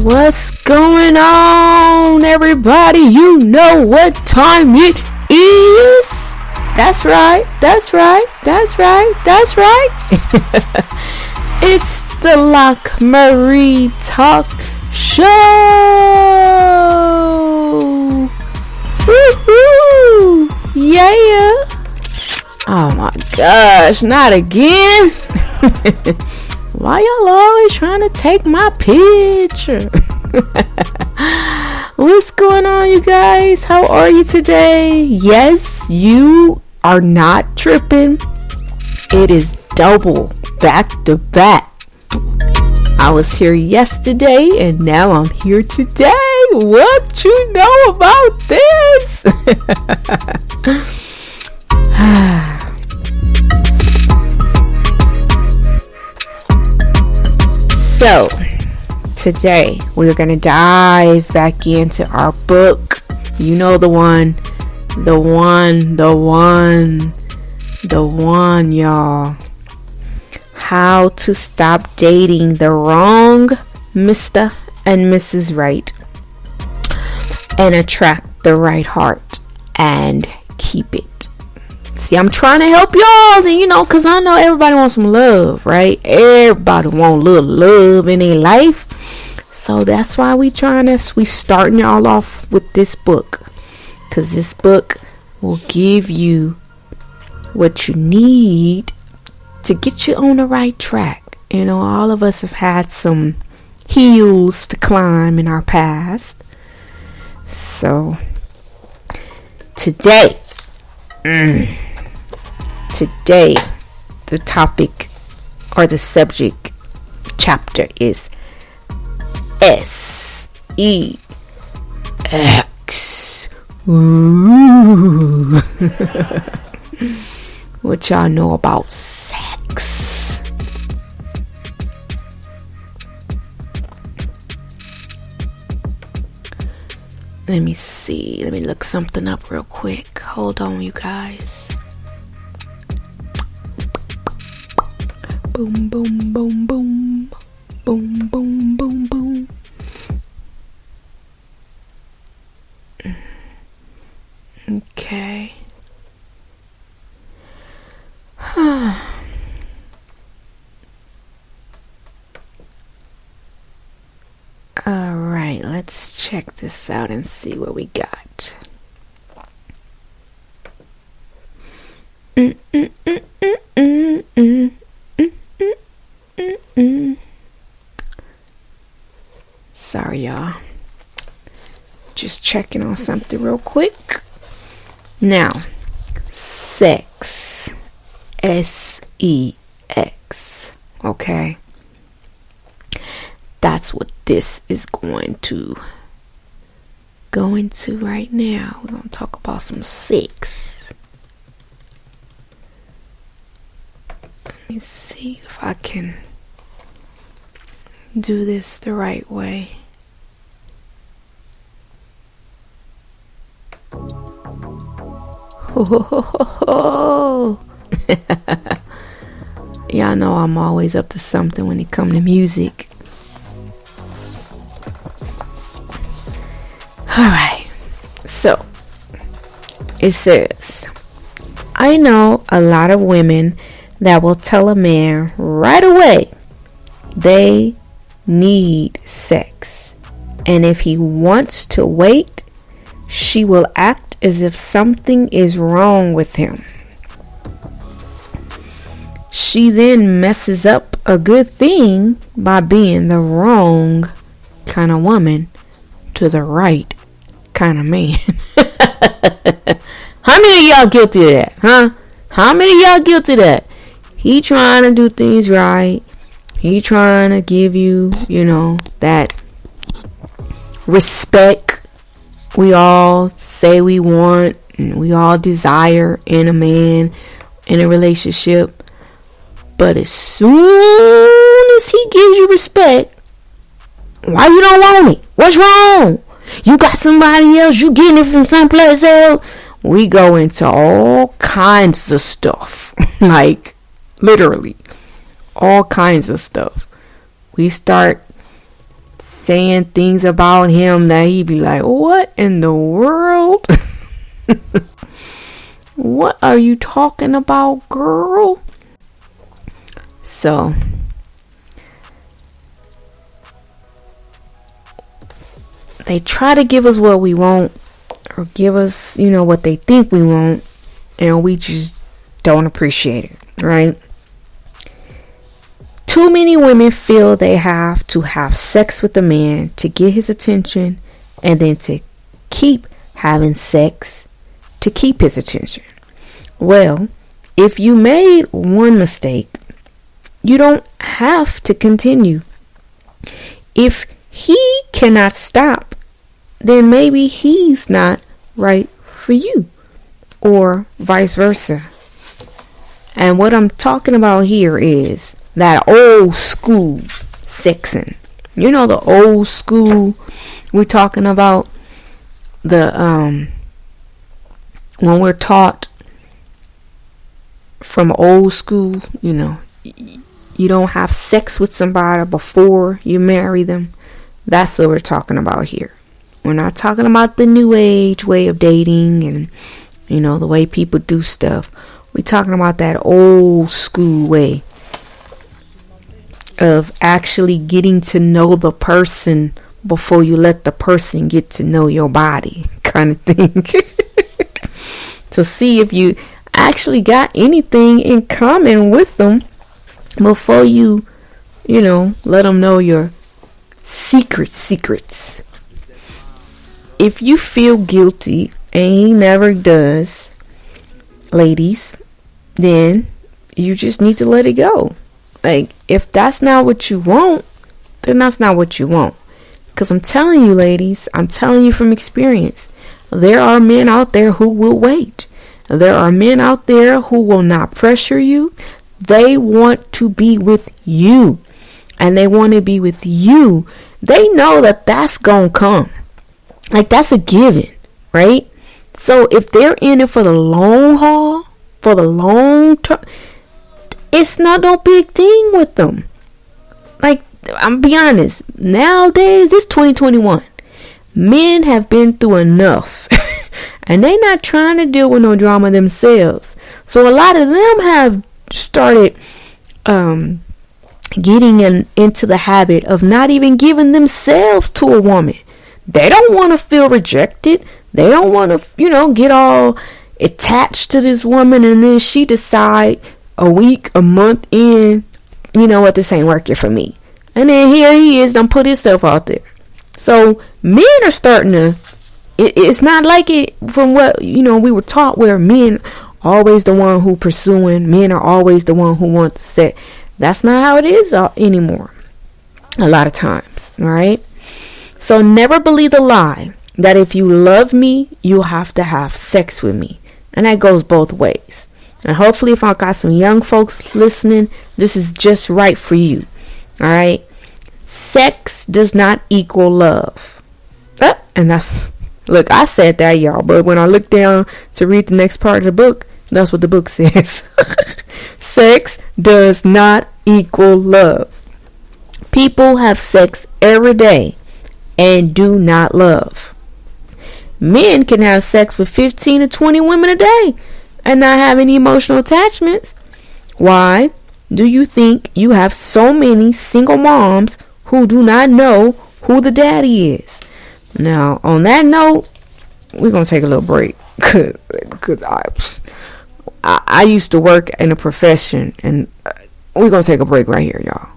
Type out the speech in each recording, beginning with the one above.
What's going on, everybody? You know what time it is. That's right. It's the LOCKMARIE Talk Show. Woohoo! Yeah. Oh my gosh, not again. Why y'all always trying to take my picture? What's going on, you guys? How are you today? Yes, you are not tripping. It is double back to back. I was here yesterday and now I'm here today. What you know about this? So, today we're going to dive back into our book. You know the one, y'all. How to Stop Dating the Wrong Mr. and Mrs. Right and Attract the Right Heart and Keep It. See, I'm trying to help y'all, because I know everybody wants some love, right? Everybody want a little love in their life. So that's why we starting y'all off with this book. Because this book will give you what you need to get you on the right track. All of us have had some hills to climb in our past. So, today, the topic or the subject chapter is sex. Ooh. What y'all know about sex? Let me see. Let me look something up real quick. Hold on, you guys. Boom, boom, boom, boom. Boom, boom, boom, boom. Okay. All right, let's check this out and see what we got. Sorry, y'all. Just checking on something real quick. Now, sex. S-E-X. Okay? That's what this is going to go into right now. We're going to talk about some sex. Let me see if I can do this the right way. Y'all know I'm always up to something when it comes to music. Alright, so it says, I know a lot of women that will tell a man right away they need sex, and if he wants to wait, she will act as if something is wrong with him. She then messes up a good thing by being the wrong kind of woman to the right kind of man. How many of y'all guilty of that? Huh? How many of y'all guilty of that? He trying to do things right. He trying to give you, that respect we all say we want and we all desire in a man, in a relationship. But as soon as he gives you respect, why you don't want it? What's wrong? You got somebody else, you getting it from someplace else. We go into all kinds of stuff. Like, literally, all kinds of stuff. We start saying things about him that he'd be like, what in the world? What are you talking about, girl? So they try to give us what we want, or give us, what they think we want, and we just don't appreciate it, right? Too many women feel they have to have sex with a man to get his attention, and then to keep having sex to keep his attention. Well, if you made one mistake, you don't have to continue. If he cannot stop, then maybe he's not right for you, or vice versa. And what I'm talking about here is that old school sexing. The old school. We're talking about the when we're taught from old school, you don't have sex with somebody before you marry them. That's what we're talking about here. We're not talking about the new age way of dating and the way people do stuff. We're talking about that old school way of actually getting to know the person before you let the person get to know your body, kind of thing. To see if you actually got anything in common with them before you let them know your secrets. If you feel guilty and he never does, ladies, then you just need to let it go. Like, if that's not what you want, then that's not what you want. Because I'm telling you, ladies, I'm telling you from experience, there are men out there who will wait. There are men out there who will not pressure you. They want to be with you. And they want to be with you. They know that that's going to come. Like, that's a given, right? So if they're in it for the long haul, for the long term, it's not no big thing with them. Like, I'm be honest, nowadays it's 2021. Men have been through enough. And they not trying to deal with no drama themselves. So a lot of them have started getting into the habit of not even giving themselves to a woman. They don't want to feel rejected. They don't want to, get all attached to this woman, and then she decide a week, a month in, what, this ain't working for me. And then here he is, done put himself out there. So men are starting to, it's not like it from what, we were taught, where men always the one who pursuing, men are always the one who wants to set. That's not how it is anymore. A lot of times, right? So never believe the lie that if you love me, you have to have sex with me. And that goes both ways. And hopefully, if I got some young folks listening, this is just right for you. All right? Sex does not equal love. And that's, look, I said that, y'all. But when I look down to read the next part of the book, that's what the book says. Sex does not equal love. People have sex every day and do not love. Men can have sex with 15 to 20 women a day and not have any emotional attachments. Why do you think you have so many single moms who do not know who the daddy is? Now, on that note, we're going to take a little break. Because I used to work in a profession, and we're going to take a break right here, y'all.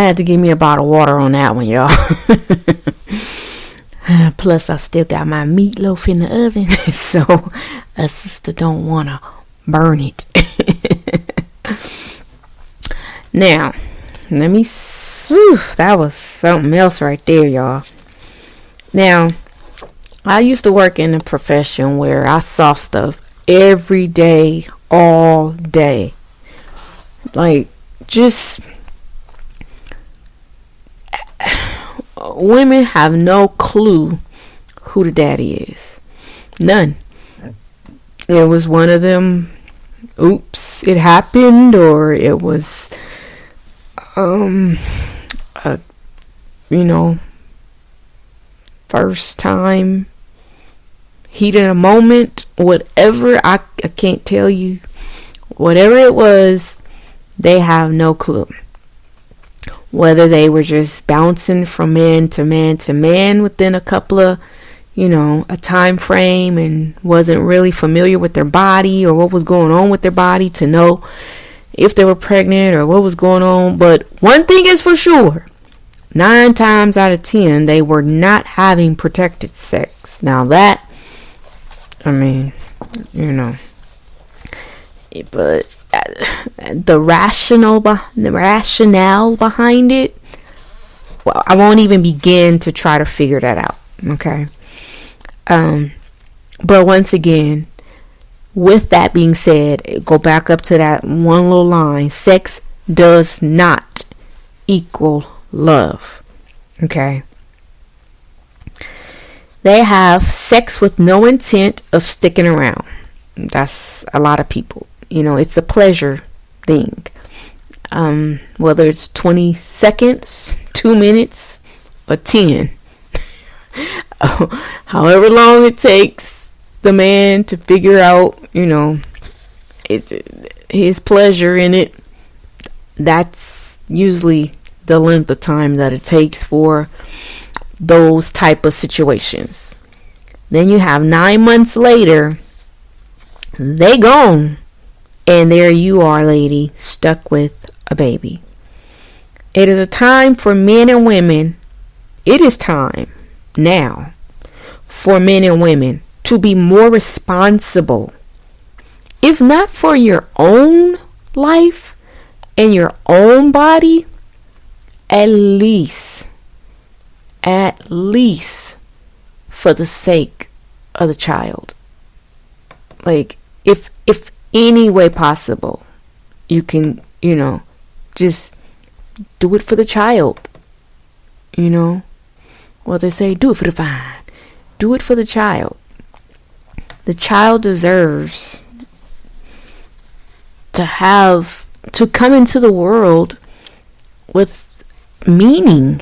had to give me a bottle of water on that one, y'all. Plus, I still got my meatloaf in the oven, so a sister don't want to burn it. Now, let me... that was something else right there, y'all. Now, I used to work in a profession where I saw stuff every day, all day. Like, just... women have no clue who the daddy is. None. It was one of them, oops, it happened, or it was, first time, heat in a moment, whatever, I can't tell you. Whatever it was, they have no clue. Whether they were just bouncing from man to man to man within a couple of, a time frame, and wasn't really familiar with their body or what was going on with their body to know if they were pregnant or what was going on. But one thing is for sure, 9 times out of 10, they were not having protected sex. Now that, but the rationale behind it, well, I won't even begin to try to figure that out. Okay. But once again, with that being said, go back up to that one little line. Sex does not equal love. Okay. They have sex with no intent of sticking around. That's a lot of people. It's a pleasure thing. Whether it's 20 seconds, 2 minutes, or 10. However long it takes the man to figure out, his pleasure in it, that's usually the length of time that it takes for those type of situations. Then you have 9 months later, they gone, and there you are, lady, stuck with a baby. It is a time for men and women. It is time now for men and women to be more responsible, if not for your own life and your own body, at least for the sake of the child. Like, if any way possible, you can, just do it for the child. Well, they say, do it for the vine. Do it for the child. The child deserves to come into the world with meaning.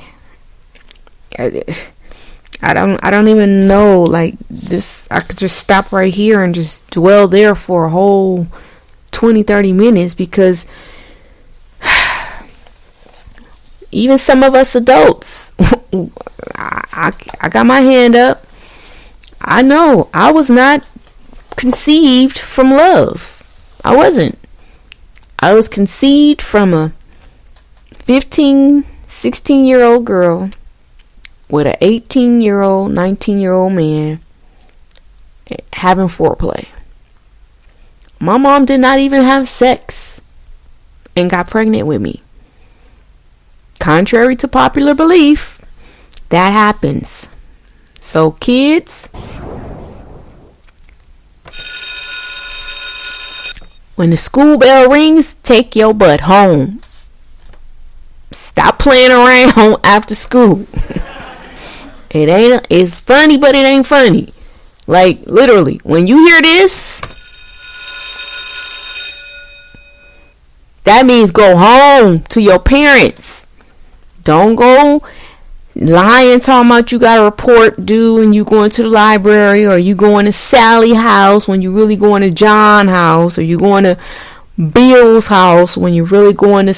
I don't even know, like, this, I could just stop right here and just dwell there for a whole 20-30 minutes, because even some of us adults, I got my hand up. I know I was not conceived from love. I wasn't. I was conceived from a 15, 16-year-old girl with an 18-year-old, 19-year-old man having foreplay. My mom did not even have sex and got pregnant with me. Contrary to popular belief, that happens. So kids, when the school bell rings, take your butt home. Stop playing around after school. It's funny, but it ain't funny. Like, literally, when you hear this, that means go home to your parents. Don't go lying, talking about you got a report due and you going to the library, or you going to Sally house when you really going to John house, or you going to Bill's house when you really going to